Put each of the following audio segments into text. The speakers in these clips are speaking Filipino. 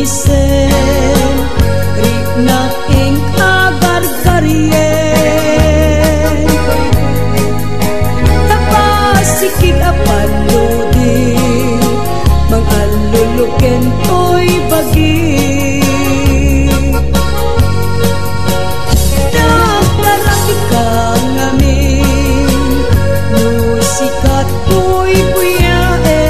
isen riknak ing agar-garyen tapasikig apaludi mangaluluken to'y bagi nagdarati kang ngamin musikat ko'y buyae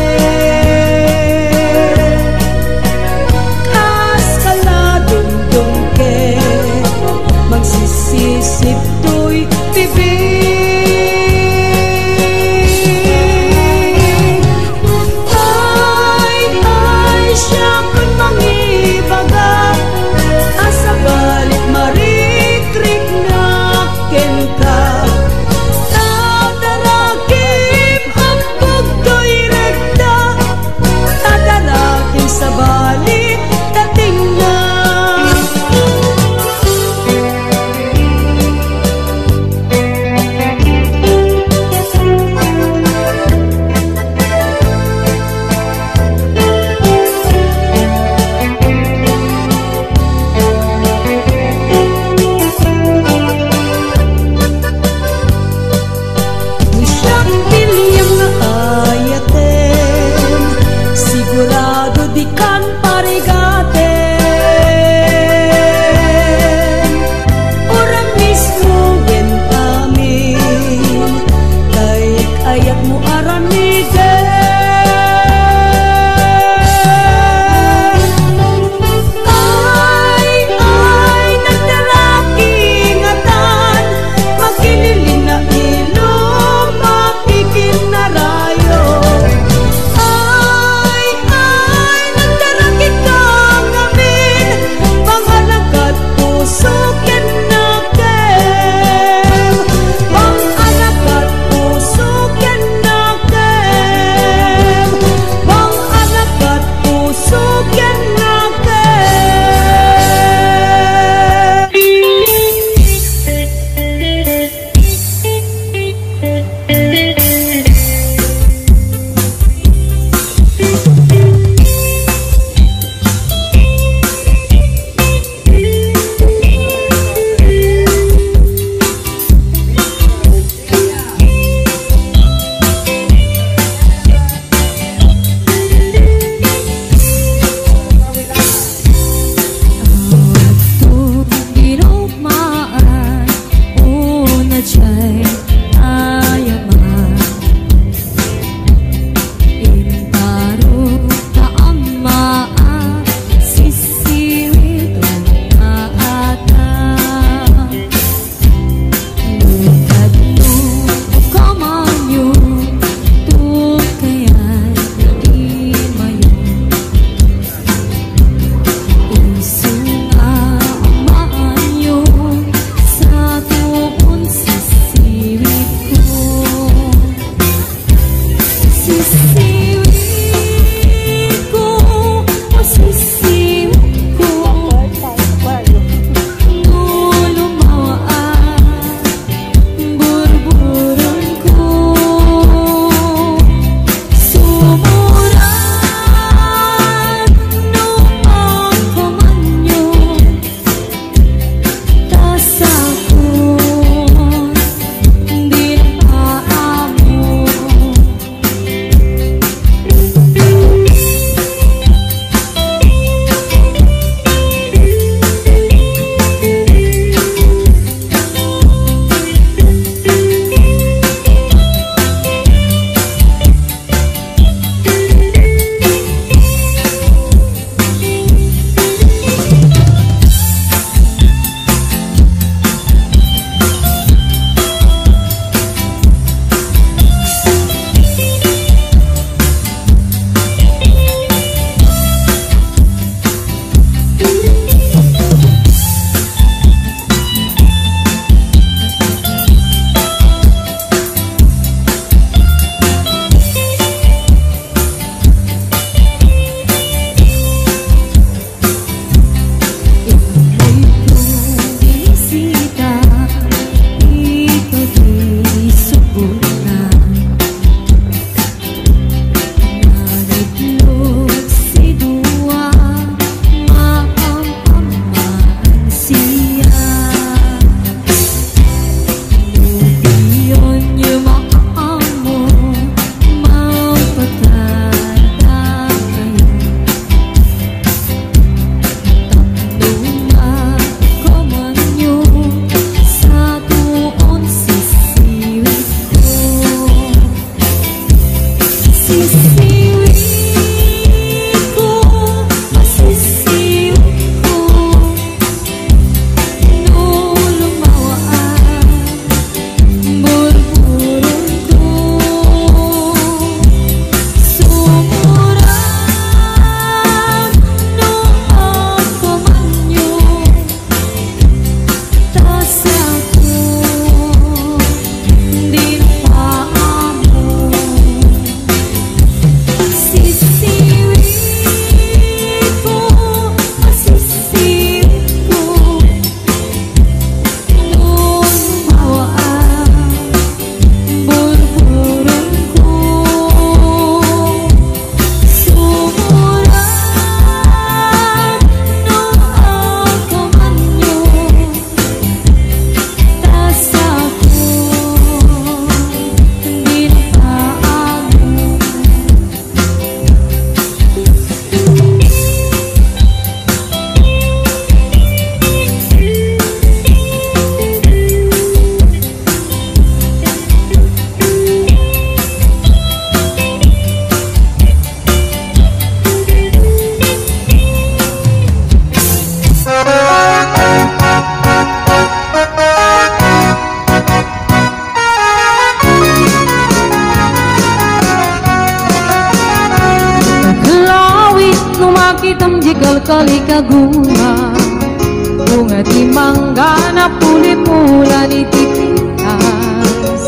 kalkali kaguma bunga di mangga na puli-pulan itipitas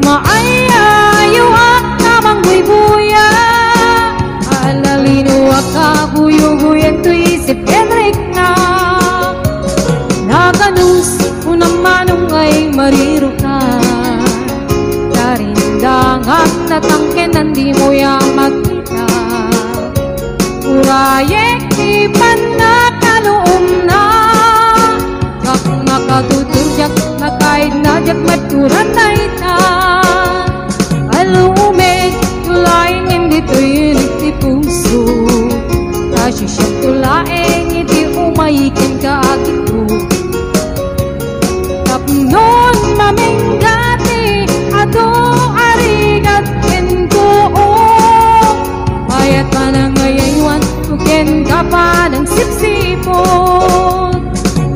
maayayo at namang buy-buya alalino ka buyo-buyan to isip Henrik na naganus unamanong ay mariro ka karindangan na tangkenan di mo yang magkita urayek ipan na kaluom na kak makatutujak na kahit najak maturan na ita alume tulaing hindi to yun iti puso kasi siya tulaing hindi umayikin ka agito tapnon maminggati ato arigat kento mayat pa na ngayaywan kuken ka pa ng sipsipon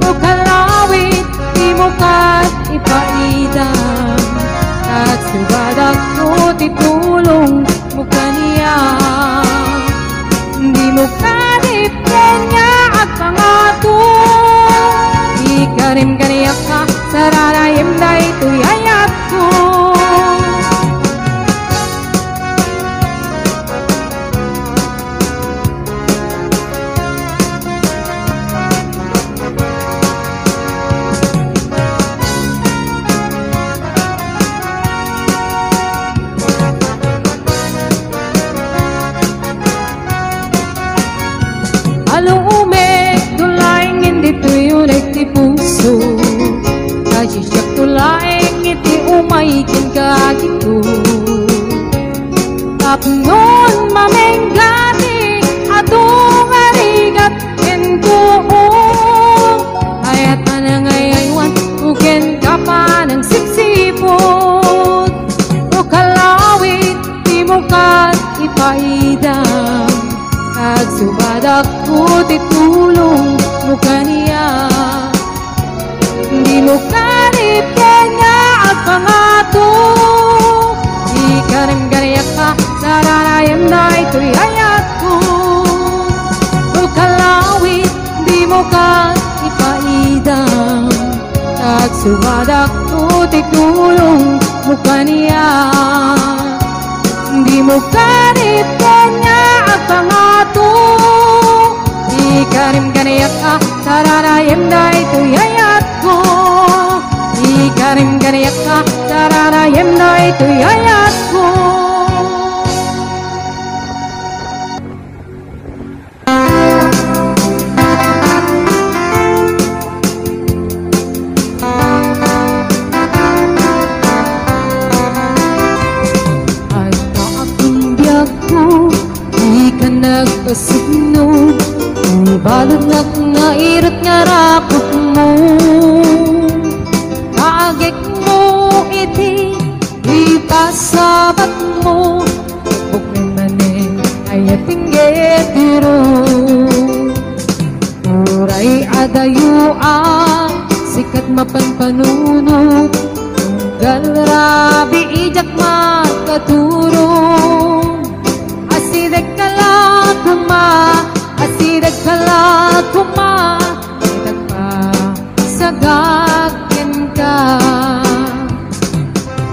o kalawit di mo kat ipaidam at subadak mo titulong mo kaniya di mo kadipren niya at pangato ikarim kaniya ka sararayem na ito'y ayat ko puso kasi siya tulaing iti umayikin ka gitu tapnon maminggati atong arigat entuong ayat pa na ngayaywan uken ka pa ng sipsipot o kalawit di mo kat ipaidam kag subadak ko titulong mo kaniya di mo karipyan niya at pangato ikarim gariyak ka sararayam na ito'y ayat ko o kalawit di mo ka ipaidam at sumadak ko titulong mo kaniya di mo karipyan niya at pangato ikarim gariyak ka sararayam na ito'y ayat ko ikarim gariyak ka sararayam na ito'y ayat ko at kaakong biyak ko di ka nagpasunod balod na nga irot nga rakot mo kaagik mo iti ipasabat mo bukmin manin ay atinggediro uray adayuan sikat mapanpanunod galrabi ijak makaturong asidek kalakuma asidag kalakuma idag pa sagakin ka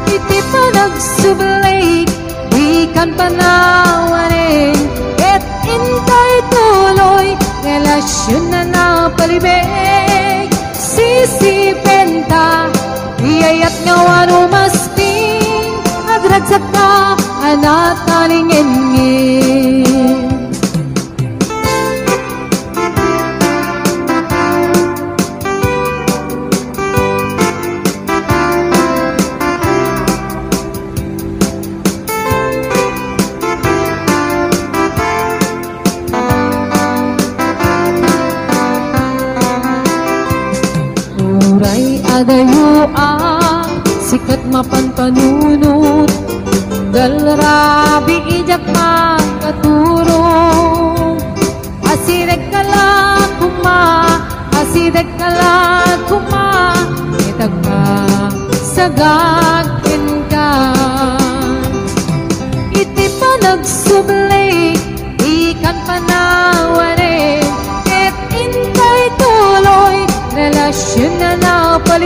iti pa nagsubalik di kan panawanin et intay tuloy relasyon na napalibig sisipenta iyayat nga wano masping agragsak ka anatalingin adayuan sikat mapanpanunod dalrabi ijak makaturong asideg kalakuma itag pa sagagin ka iti pa nagsubli ikan panawarin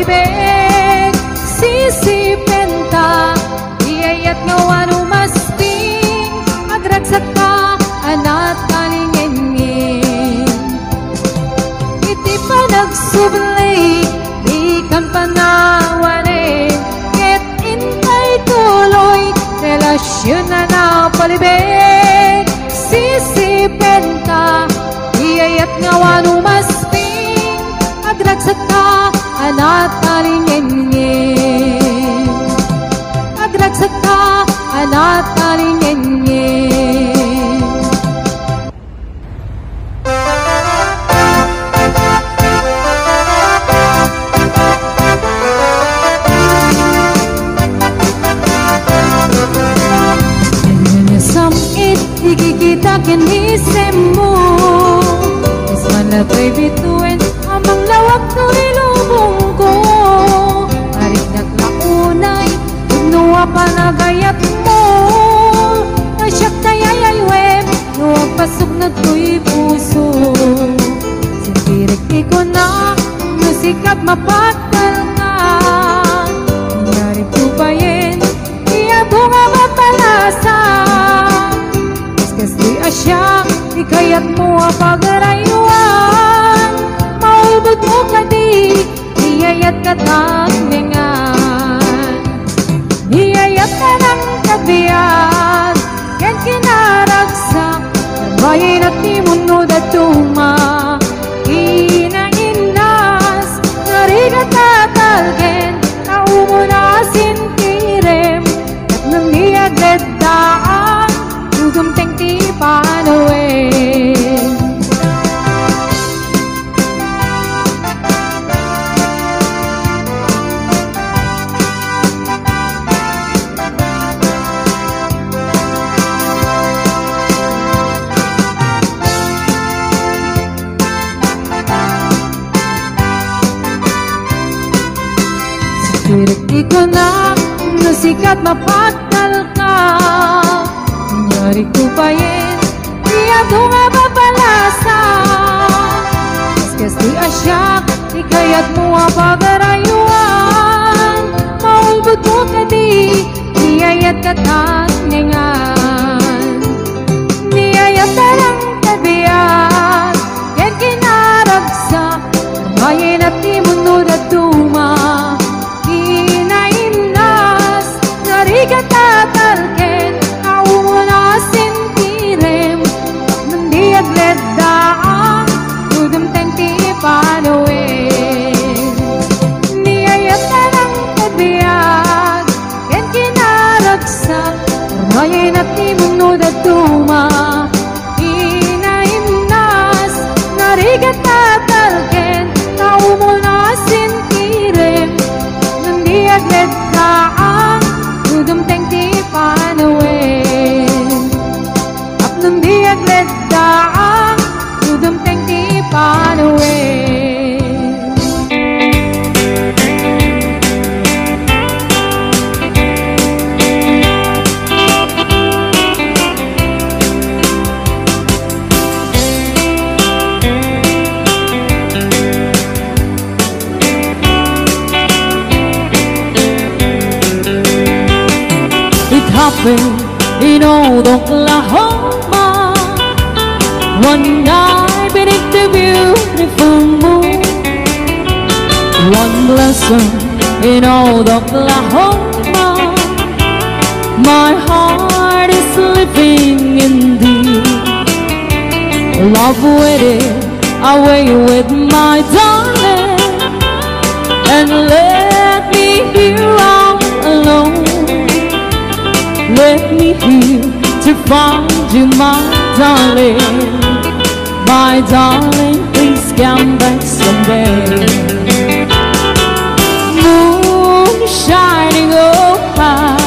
palibig. Sisipin ta, iyayat nga wano masping, agragsak ka, anat kalingin. Iti pa nagsubli, di kan panawanin, ket intay tuloy, relasyon na na palibig. Sisipin ta, iyayat nga wano masping, agragsak ka, anat kalingin. Agragsak ka, anat kalingin. Samit, ikikita kinisem mo, isman na to'y bituin, amang lawak to'y lubong ko. Arik naglaunay, nuwa pa nagayat mo, nasyak tayayay web, nuwa pasok na to'y puso. Sintirik ko na, nusikap mapagdal ka, nangyari ko ba yin, iya ko nga mapalasa. Kasi asya, ikayat mo ang pagarayuan, maubod mo ka di, iyayat ka tagningan. Iyayat ka ng kabiyan, yan kinaragsak, bayin at timunod at tuma. Inainas, narigat tatalgen, naumunasin tirem, at nang niyagledaan, gumteng ti panuin. Sikirik ko na, nusikat mapagdal ka, nangyari ko ba yin, iya ko nga mapalasa. Kaskas di asyak, ikayat mo ang pagarayuan, maulbot mo ka di, iyayat ka tagningan. Niyayat na lang kabiyan, yan kinaragsak, bayin at timunod at tuma. Inainas, narigat tatalken, naumunasin tirem, nandiyagledaan, gugumteng ti panuin. Niyayat na ng kabiyag, yan kinaragsak, bayin at timunod at tuma. Inainas, narigat tatalken, naumunasin tirem, nandiyagledaan, gugumteng ti panuin. Apnong diyagledaan, gugumteng ti panuin. It happened in old Oklahoma, one night beneath the beautiful moon. One blossom in old Oklahoma, my heart is living in thee. Love waited away with my darling, and let me here all alone. Let me here to find you, my darling. My darling, please come back someday. Moon shining oh high,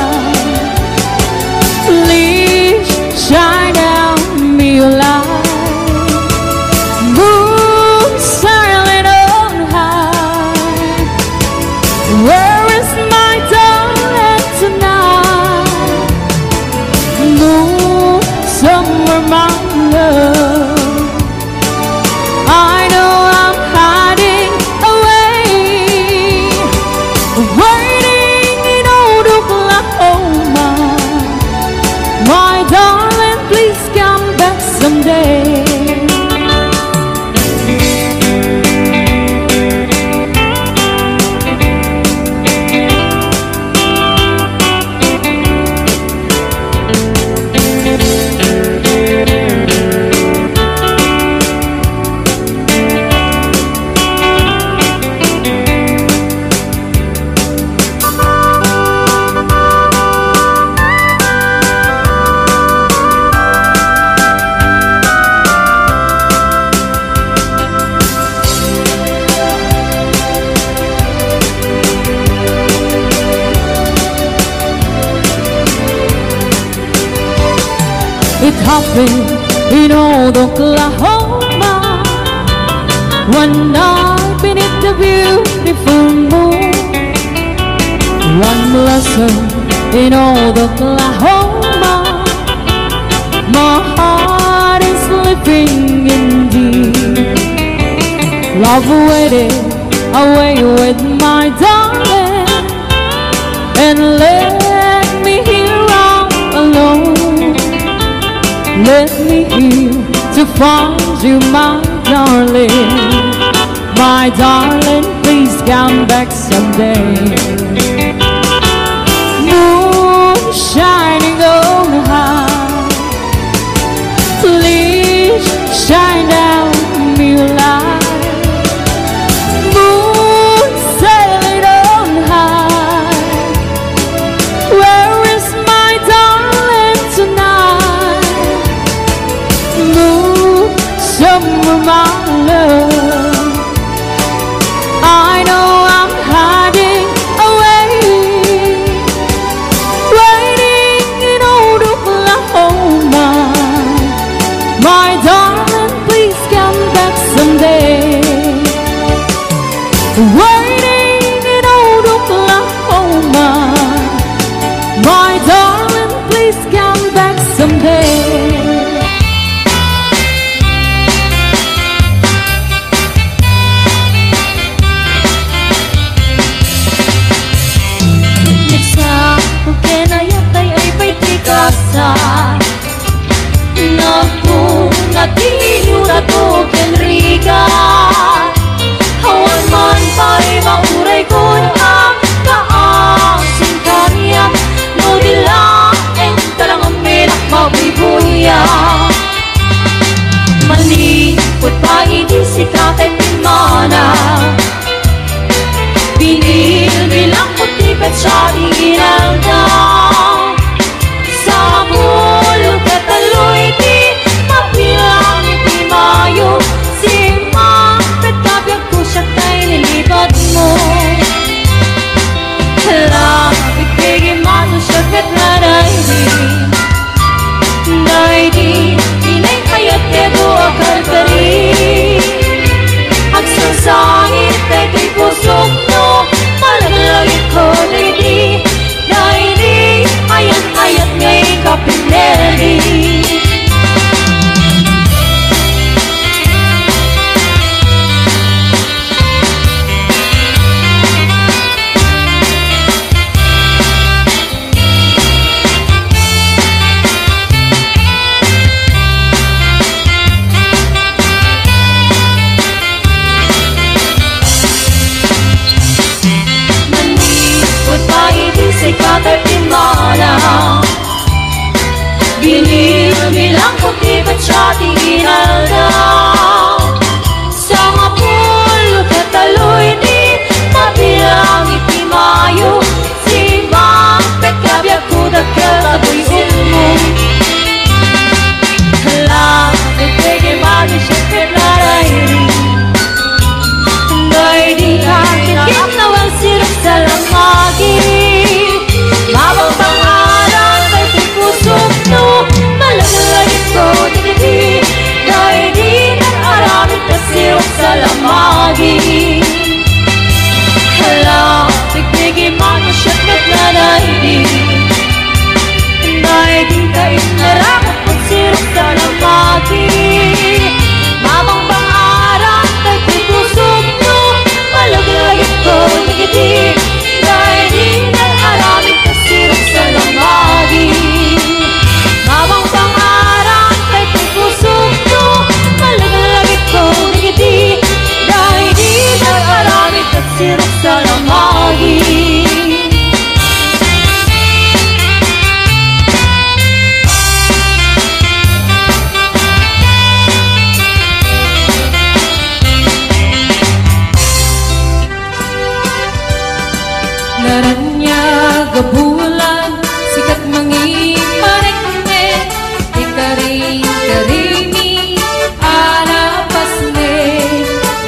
please shine down me your light. Moon silent on high, where is my darling tonight? Moon somewhere, my love, I know I'm hiding happened in old Oklahoma. One night beneath the beautiful moon, one blossom in old Oklahoma. My heart is living indeed. Love waited away with my darling, and let me here all alone. Let me here to find you, my darling. My darling, please come back someday. Moon shining on high, please shine down me light. Moon sailing on high, where is my darling tonight? Moon, somewhere my love, I know I'm hiding away, waiting in old Oklahoma. My darling, please come back someday. Waiting in old Oklahoma. My darling, please come back someday. Naku natiyo na to kenriga, hawan man pa'y mauray kun ang kaasing karya. No dilaeng talang uminak mabibuya, malipot pa idisi kakay timana. Binil bilang puti pat siya ginalda, sa mulo kataloy di mabilang iti mayo. Si mapet kabyag ko siya tayo nilibat mo. Lapit kaya mano siya kat na daidi inay kayat kedo akal kari. Agsasangit kay kay pusok mo, malaglagit ko daidi. Daidi ayat ngay kapineri. Binil bilang puti pat siya tinalda, sa mapulo kataloy di mabilang iti mayo. Si mapet kabyag ko dagkataboy mo. Lapit kaya mano siya kat na daidi akin kinawal sirap sa lamagi. Mabang pangalan kay pusok no, malaglagit ko digdi. Daidi nag-aramit na sirok sa lamagi. Hala, tigtigin man na siya kat na daidi. Daidi kayo narakot pag sirok sa lamagi. Mabang pangalan kay pusok no, malaglagit ko digdi. Daidi nag-aramit na sirok sa lamagi. Mabang pangarang kay pusok no, malaglagit ko digdi. Daidi nag-aramit na sirok sa lamagi. Naranya gabulan, sikat mangiparekme, ikaring-karimi, anapasne,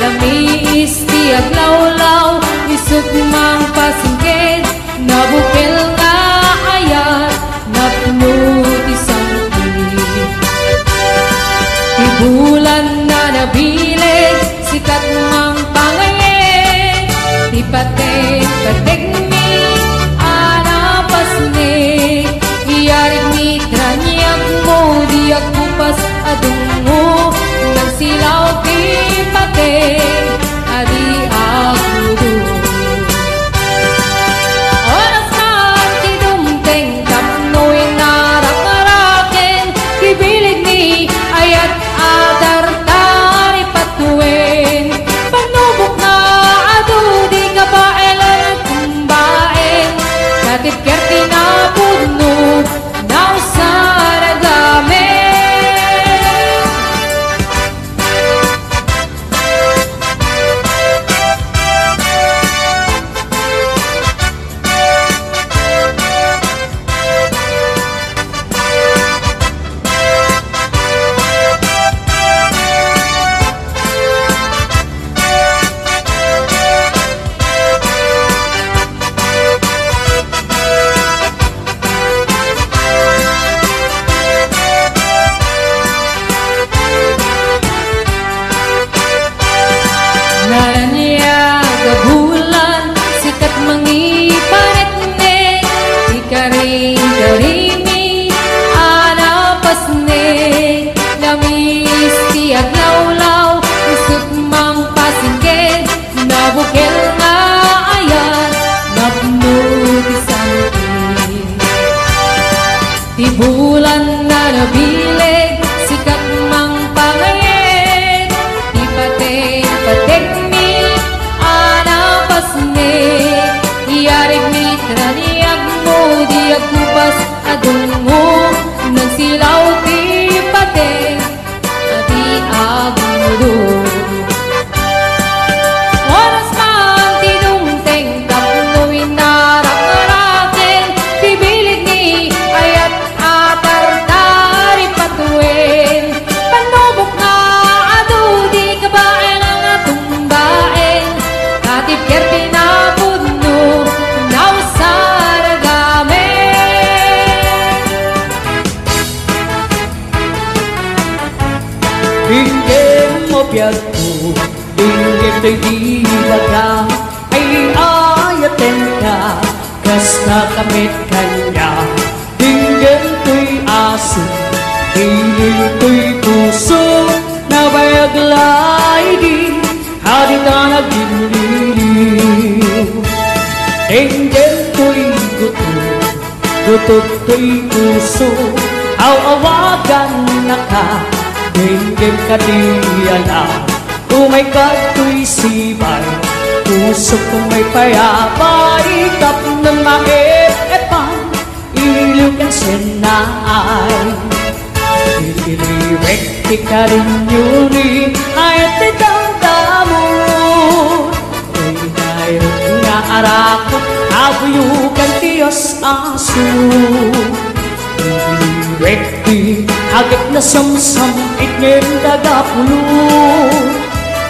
lami istiag lawlaw, isog mang pasingked, nabukil nga ayat, napnuti sangkit. bulan sikat mangipanet ne di karing-karimi anapas ne lamis tiag law-law isip mang pasingked nabukel nga ayan napnutisan di bulan na nabileg sikat mang pangayed di pateng mi anapas ne iyarig mitra niyag mo di agkupas adun mo nagsilaw ti pateng ati agmudo oras man tinungteng tapnuin narak-narakel tibilig ni ayat atar-tari patuin panubok nga adu di kabaen ang atumbaen katip ker pinapudno nausaragame Dinggin mo biyagko, dinggin to'y di baga ay ayaten ka, kasta kamit kanya. Dinggin to'y aso, dinggin to'y puso, na bayaglay di, hadi ka nagliliw. Dinggin to'y gutot to'y puso, awawagan na ka. Dinggin ka di ala, umay ka to'y sibay, puso kong may payabay, tap ng maep-epan, iliw kang senay. Ililiwek ti ka rin yuri, ayat ti damdamon, ay nairot nga arakot, abuyukan tiyos aso. Rekti agak na samsam iknim dagapulo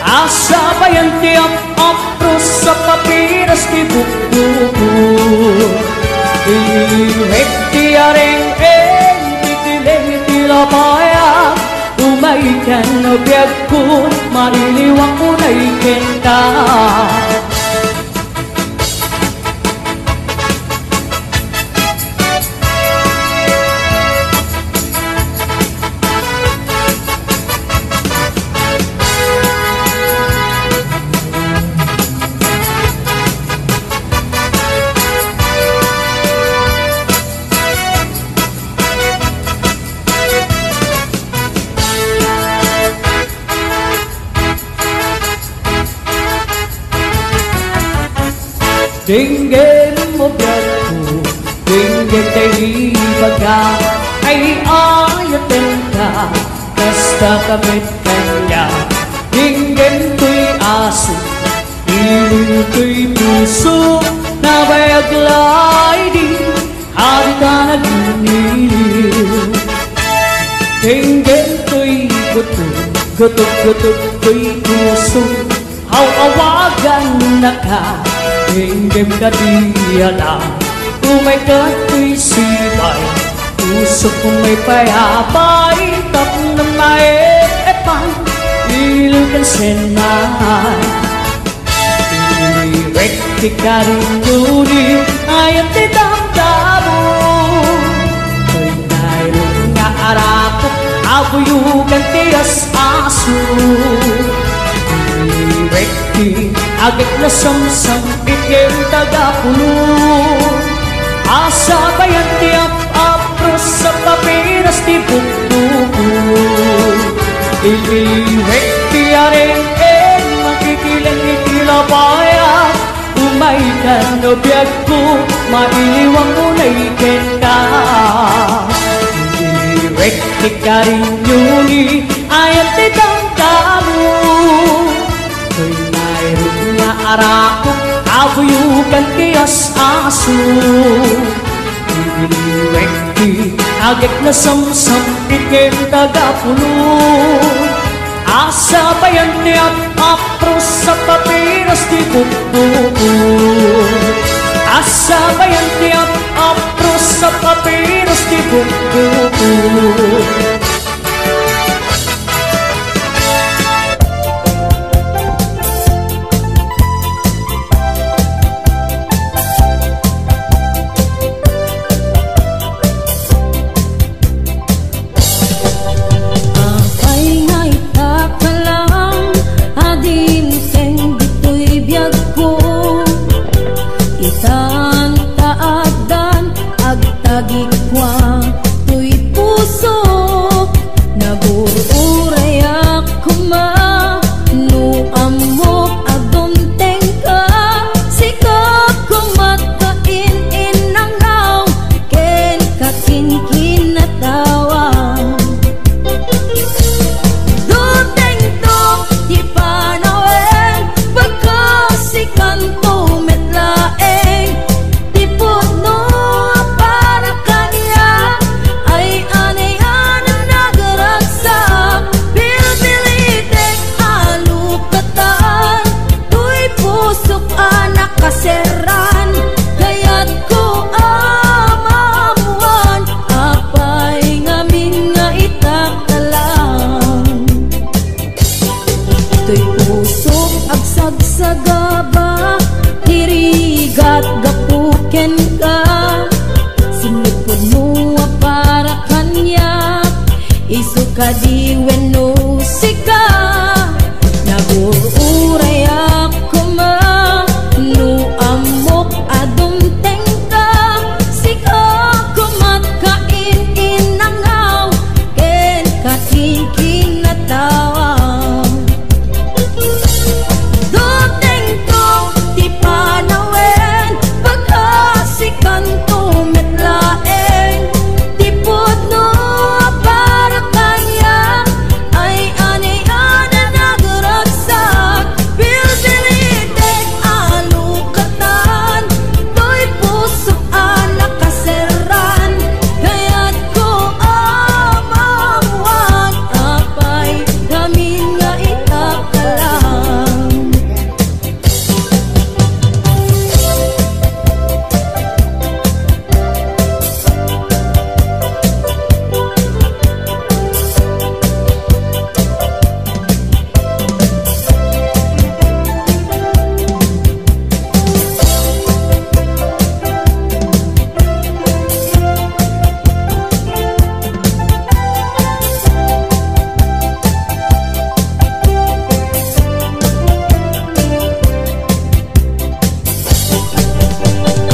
asa bayan tiap apros sa papiras ti bukbuko rekti areng titileng tilapaya umaikan na biyag ko maliliwang unay kenta. Dinggin mo biyagko, dinggin tayo baga, ay ayaten ka, kasta kamit kanya. Dinggin to'y aso, iliw to'y puso, na bayaglay di, hadi ka nagliliw. Dinggin to'y gutot to'y puso, awawagan na ka. Dinggin ka di ala, umay ka to'y sibay, puso kong may payabay, tap ng maep-epan, iliw kang senay. Ilirek ti ka rin yuri, ayat ti damdamon, to'y nairot nga arakot, abuyukan tiyas aso. Rekti agak na samsam ikim tagapulo asa bayan tiap apros sa papiras ti bukbuko rekti areng makikilang itilapaya umaikan no biyag ko mailiwang unay kenta. Rekti ka rin yuni ayat ti damdamon to'y nairot nga arakot, abuyukan tiyas aso. Rekti agak na samsam ikim tagapulo asa bayan tiap apros sa papiras ti bukbuko asa bayan tiap apros sa papiras ti bukbuko. agsagsagaba, hirigat gapuken ka. Sinipod mo para kanya, isuka di weno sika. Nagururay ako ma, no amok adong tengka. Sika kumakain inangaw, ken kakin kinatawa. Duteng ko di panawen, pagkasikan to metlaeng. Tipod no para kanya, ay ane-ane nagragsak. Bilbilitek alukatan, to'y puso nakaseran. Kaya't ko amawan, apay namin nga itakalang.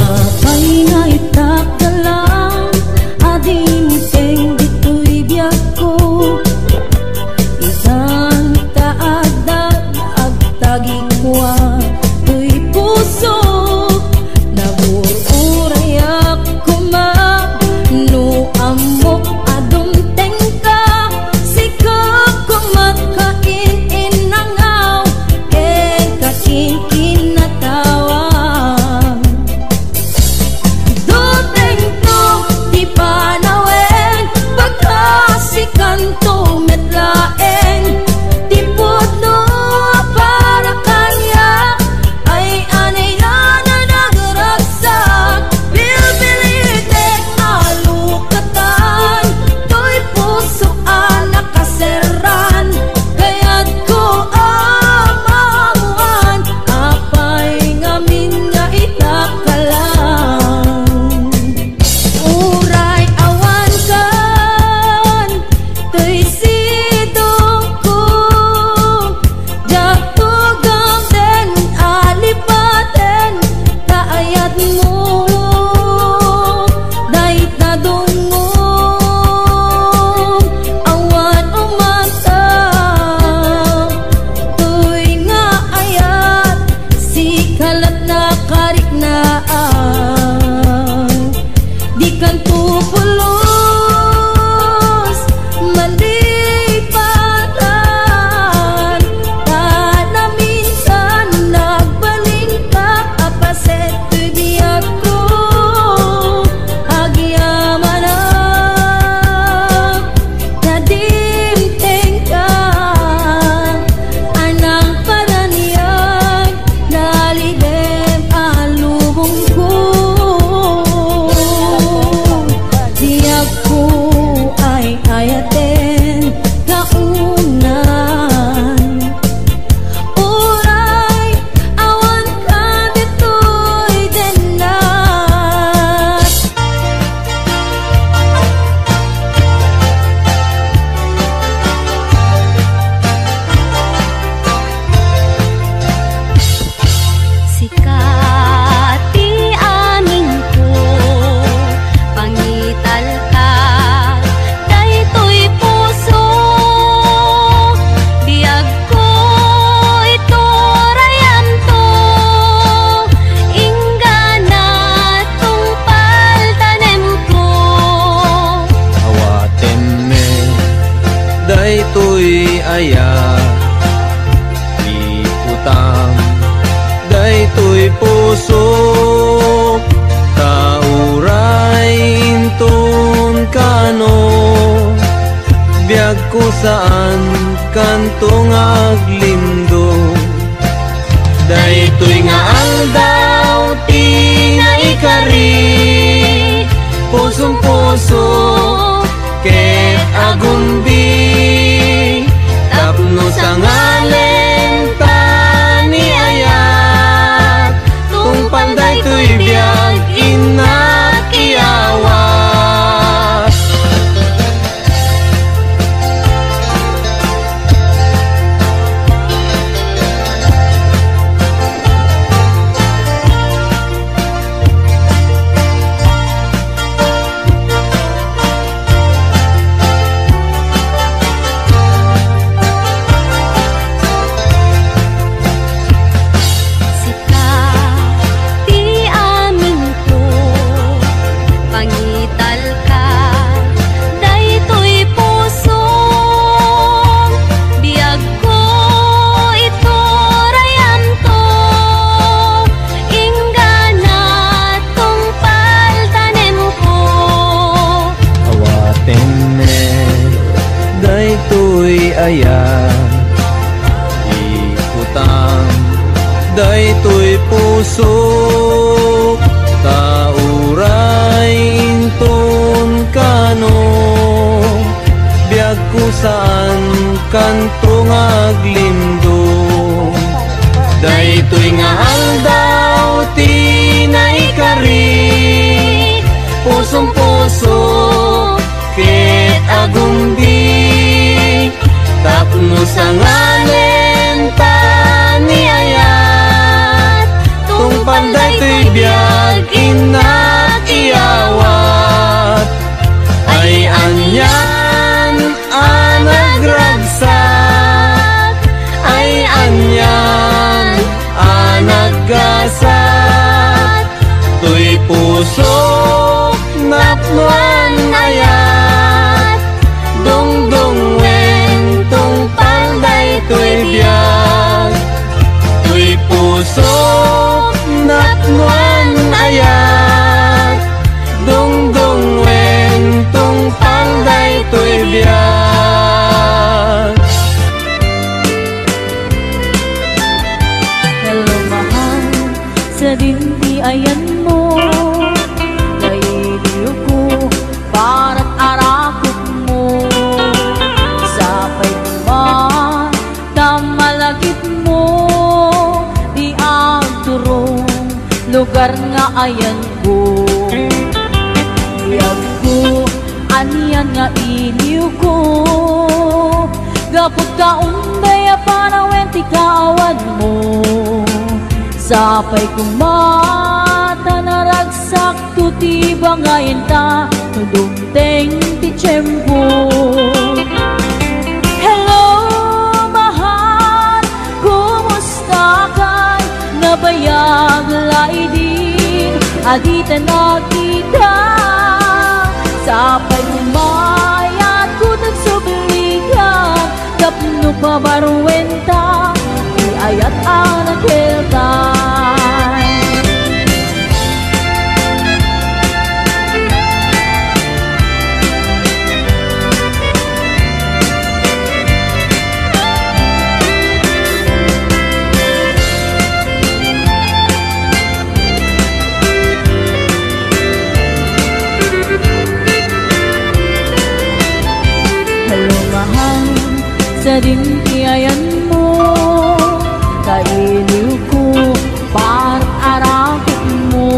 Apay nga itakalang, ading teng dito'y biyak ko. Isang taadag agtagikwa, to'y puso. Nagururay ako ma, no amok adong tengka. Sika kumakain inangaw, ken kakin kinatawa. Duteng to di panawen, pagkasikan to metlaeng. Tipod no para kanya, ay ane-ane nagragsak. Bilbilitek alukatan, to'y puso nakaseran. Kaya't ko amawan, apay ngamin nga itakalang. Uray awan kan, to'y sidong ko. Jatugang den alipaten, kaayat mo. Dahit nadungong, awan umagtaw. To'y nga ayat, sikalat na kariknaan. Di kan tupulos, malipatan. Tana minsan nagbalin ka, apaset to'y biyak ko. Agyaman nadimteng ka, anang pananiyag, nalidem alubong ko. Di ako ay ayaten kaunan. Uray awan ka dito'y denat. Sikati amin ko, pangital ka, daytoy puso. Biyag ko ito rayan to, ingana tong paltanem ko. Awaten me, daytoy aya. Iputang, daytoy puso. Kauray inton kano, biyag ko saan kantong aglindo. Daytoy nga aldaw, tinaikari. Pusong-puso, ket agundi. Tapno sa ngalen daytoy puso tauray inton kano biag kusaan kantrong aglindo daytoy nga aldaw tinaikari pusong puso ket agumbi tapno sa nganen taniayat tungpal daytoy biag inat iyawat ay anyan anagragsak ay anyan anaggasat tuy puso napnuan ayat dongdong wen tungpal daytoy biag tuy puso napnuan ayat dongdong wen tungpal daytoy biag. Hello mahal, sa dinti ayan mo nailiw ko para't arakot mo sapay man tamalagit mo di ang turong lugar nga ayan ko iyag ko aniyan nga iliw ko gapot ka unday apanawen ti kawan mo sapay kumata naragsak tuti bangayin ta nudumteng ti tiyempo. Hello mahal, kumusta ka? Nabayag laidin adita nakita sapay kumayat ko nagsubligan kapno pabarwenta ayat anak keltan. Hello mahal, sa dinti ayan mo kailiw ko para't arakot mo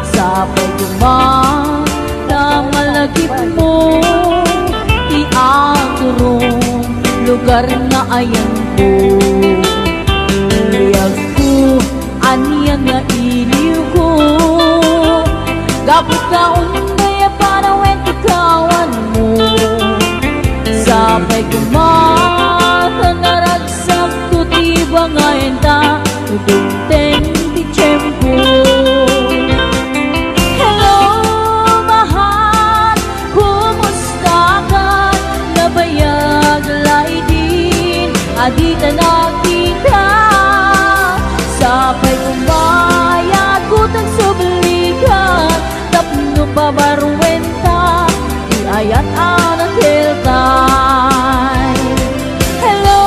sapay kumata malagip mo iagurong lugar na ayan ko iyag ko aniyan nga iliw ko gapot ka unday apanawen ti kawan mo sapay kumata naragsak tuti bangayin ta nudumteng ti tiyempo. Hello mahal, kumusta ka? Nabayag laidin adita nakita sapay kumayat kutang subligan tapno pabarwenta iayat anak keltay. Hello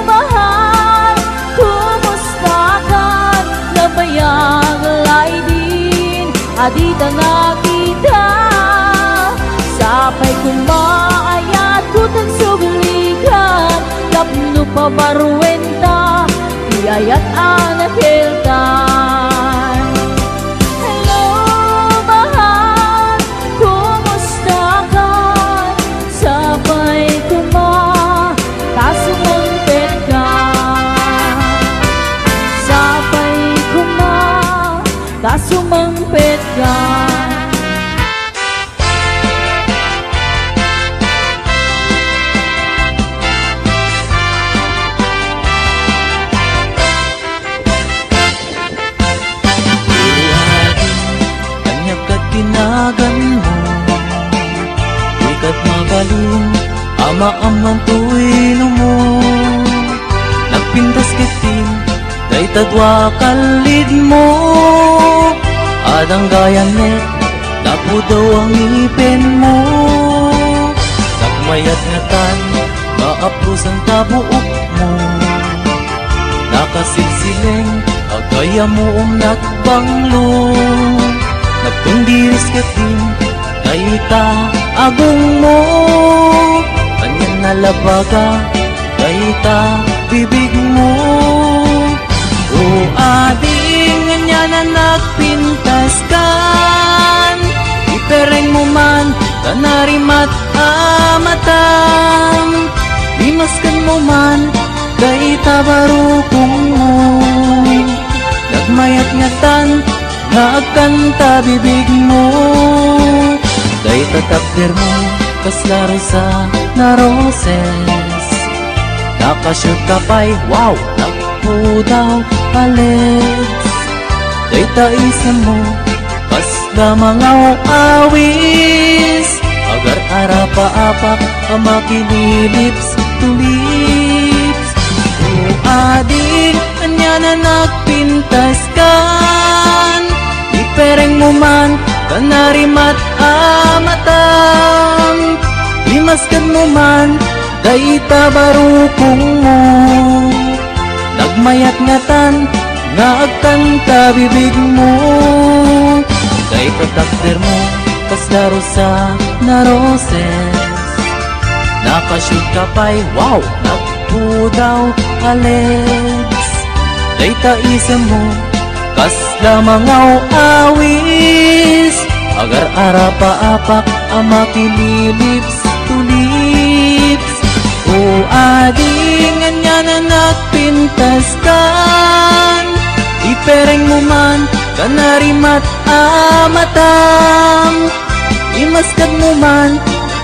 mahal, kumusta ka? Nabayag laidin adita nakita sapay kumayat kutang subligan tapno pabarwenta iayat anak keltay. Hello mahal, kumusta ka? Sabay tasumangpet ka sabay tasumangpet ka. Tinagan mo ikat magaling ama-amang tuwilo mo nagpintas kitin day tadwa kalid mo adang gayanet lapo daw ang ipin mo nagmayat nga tan maapos ang tabuok mo nakasilsileng agaya moong nagbanglo. Nagkundiris katin dayta agong mo, kanyan nalabaga dayta bibig mo. O ading nga na nagpintas kan, ipereng mo man kanarimat amatam. Limaskan mo man dayta barukong mo, nagmayat ngatan nagkanta bibig mo. Dayta takder mo kaslaro sa naroses, nakashoot ka pa'y wow nagpudaw alex. Dayta isa mo kasla mga awis, agar arapa-apak ang makililips to lips. O ading kanya na nagpintas kan, ipereng mo man kanarimat amatam. Limaskan mo man dayta barukong mo, nagmayat ngatan nagkanta bibig mo. Dayta takder mo kaslaro sa naroses, nakashoot ka pa'y wow nagpudaw alex. Dayta isa mo kasla mga awis, agar arapa-apak ang makililips to lips. O ading nga na nagpintas kan, ipereng mo man kanarimat amatam. Imaskad mo man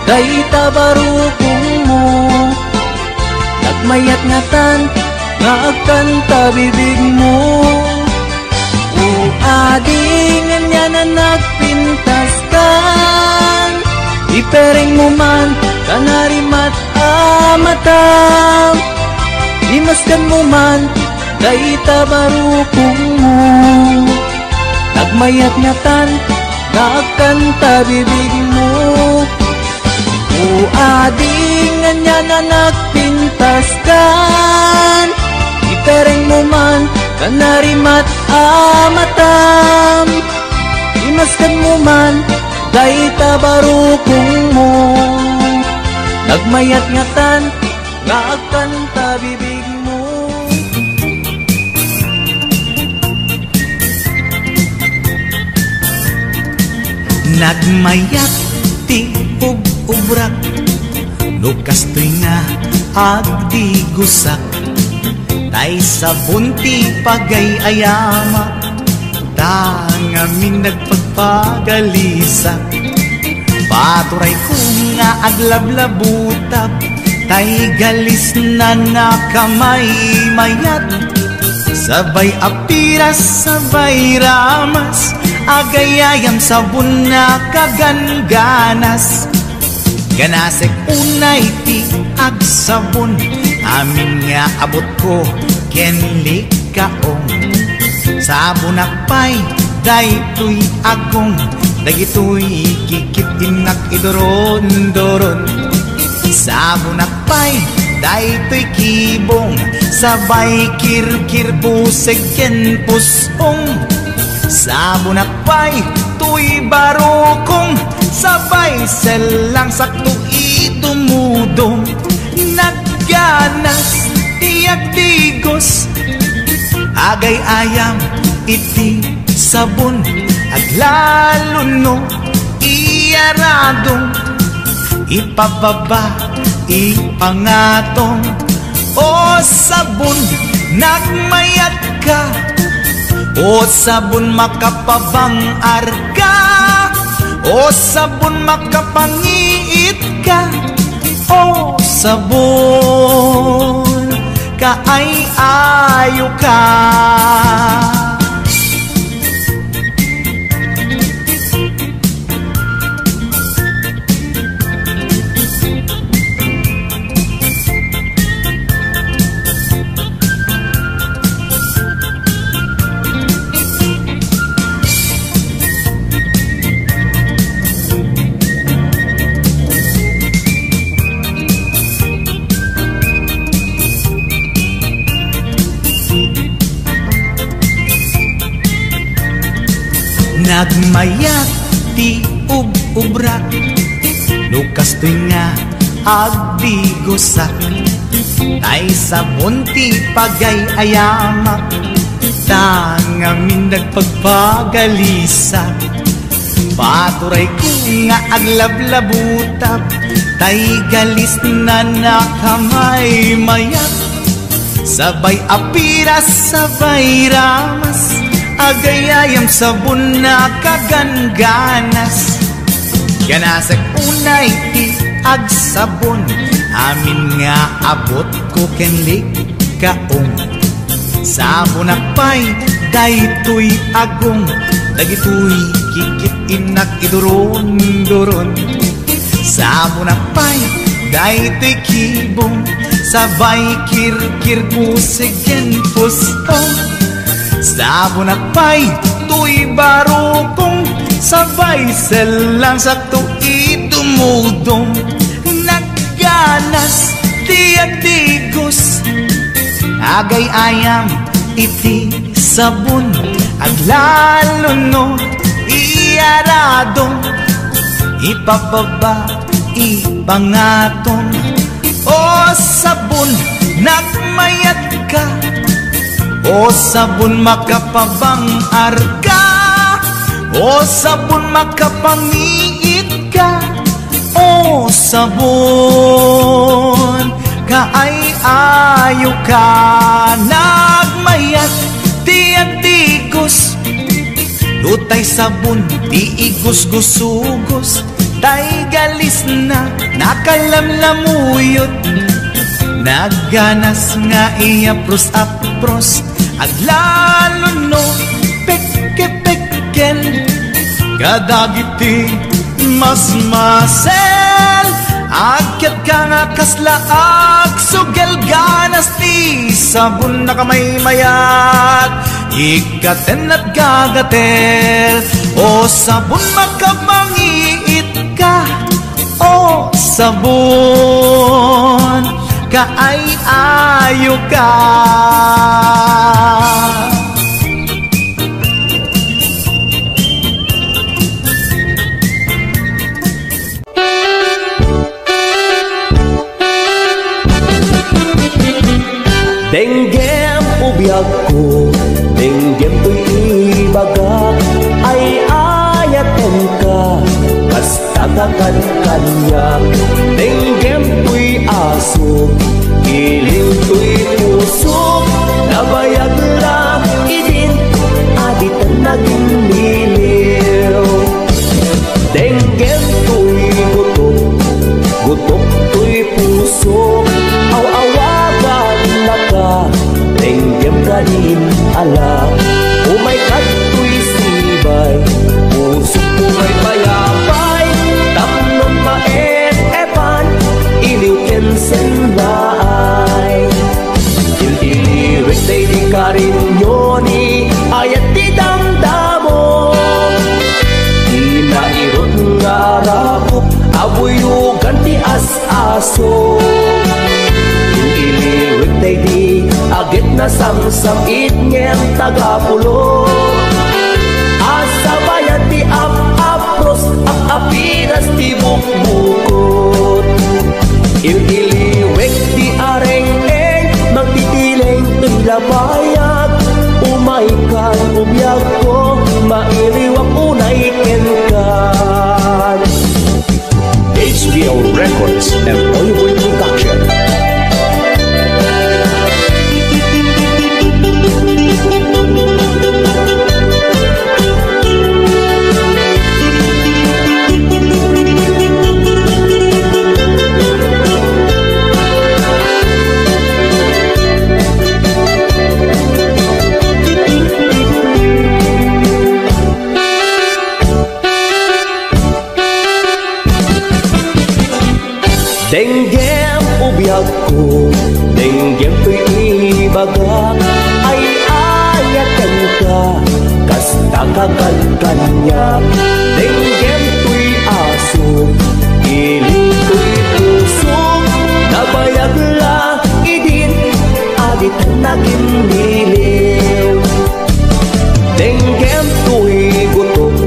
dayta barukong mo, nagmayat ngatan nagkanta bibig mo. O ading nga na nagpintas kan, ipereng mo man kanarimat amatam. Limaskan mo man dayta barukong mo, nagmayat ngatan nagkanta bibig mo. O ading nga na nagpintas kan, ipereng mo man kanarimat amatam. Limaskan mo man dayta barukong mo, nagmayat ngatan nagkanta bibig mo. Nagmayat ti ub-ubrak, lukas to'y nga agdi gusak. Tay sabon ti pagay-ayama, tangamin nagpagpagalisak. Paturay ko nga aglablabutab, tay galis na nakamay mayat. Sabay apiras, sabay ramas, agayayam sabon na kaganganas. Ganasek unay ti agsabon, amin nga abot ko kenlik kaong. Sabon akpay daytoy agong, dagitoy kikipinak idoron-doron. Sabon akpay daytoy kibong, sabay kirkir puseg ken pusong. Sabon akpay tuy barukong, sabay selang sakto itumudong. Nagganas tiyak tigos, agay ayam iti sabon. Aglaluno iyaradong, ipababa ipangatong. O sabon nagmayat ka, o sabon makapabangar ka, o sabon makapangiit ka, o sabon kaay-ayo ka. Nagmayat ti ubrak Lukas to'y nga agdigosak Tay sabon ti pagay-ayamak Tangamin nagpagpagalisak Paturay ko nga aglablabutab Tay galis na nakamay mayat Sabay apiras, sabay ramas Agayayam sabon na kagangganas Ganasag unay ti agsabon Amin nga abot ko kenlik kaong Sabon akpay daytoy agong Dagitoy kikit inak iduron-duron Sabon akpay daytoy kibong Sabay kirkir pusigen pustong Sabon akpay tuy barukong Sabay selang sakto itumudong Nagganas tiagdigos Agay ayam iti sabon At lalo no iyaradong Ipababa ipangatong O sabon nagmayat ka O sabon makapabangar ka O sabon makapangiit ka O sabon kaay-ayo ka Nagmayat tiagdigos Lutay sabon ti igos-gusugos Tay galis na nakalamlamuyot Nagganas nga iapros-apros Aglalo no peke-peken Kadagiti mas-masel Akyat ka nga kaslaag Sugel ganas ti sabon na kamay mayat Ikaten at gagatel O sabon makamangiit ka O sabon kaay-ayo ka Denggem ubiyag ko, denggem to'y ibagak Ay ayaten ka, kastagakan kanya Denggem to'y aso, iling to'y puso Nabayag lang idin, aditan naging niliw Denggem to'y gutok, gutok to'y puso Aw-awagan na ka, denggem ka din ala Umay kato'y sibay, puso ko may payapay Tapnon maet-epan, iliw kensen baay Il-iliwek day di ka rin yoni, ayat di damdamo Inairot nga rapok, abuyugan ti as-aso Il-iliwek day di agit na samsam-it ngem tagapulo Asabayan ti ap-apros ap-apiras ti bukbukot Il-iliwek ti areng-eng magtitileng ilabayag Umaikan ubiyag ko mailiwak unay kenkan HBO Records and Hollywood Production Denggem ubiyag ko, denggem to'y ibagak Ay ayaten ka, kastagakan kanya Denggem to'y aso, iling to'y puso Nabayag lang idin, adit naging niliw Denggem to'y gutok,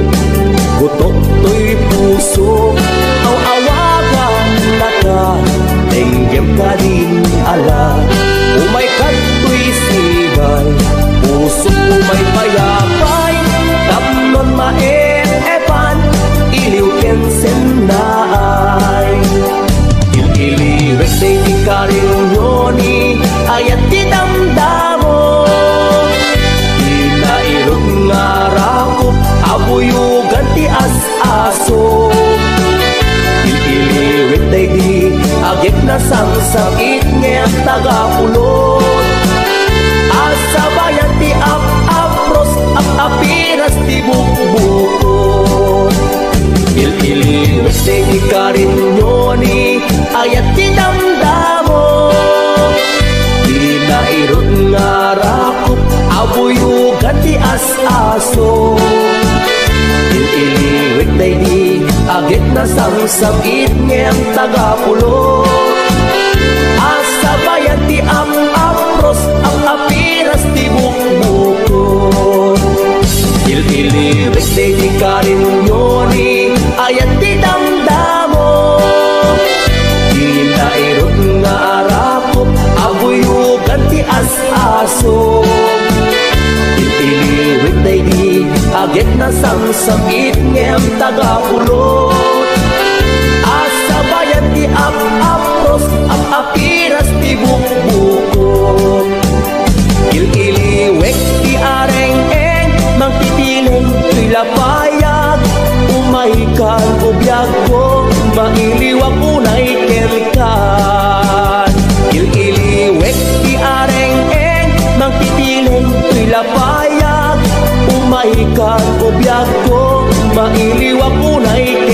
ganti as-aso. Iliwik day di agit na samsamit ngem tagapulo. Asa bayan ti apros ang apiras ti bukbuko. Iliwik day di karinyoni ayat ti damdamo. Dinairot nga arakop abuyugan ti as-aso. Iliwik day di agit na samsamit ngem tagapulot. Asa bayan ti apros ang apiras ti bukbukot. Iliwik ti areng-eng mang titileng tuy lapayag. Umaikan ubiyag ko mailiwag unay kerkan. Iliwik ti areng-eng mang titileng tuy lapayag. Umaikan ubiyag ko mailiwag unay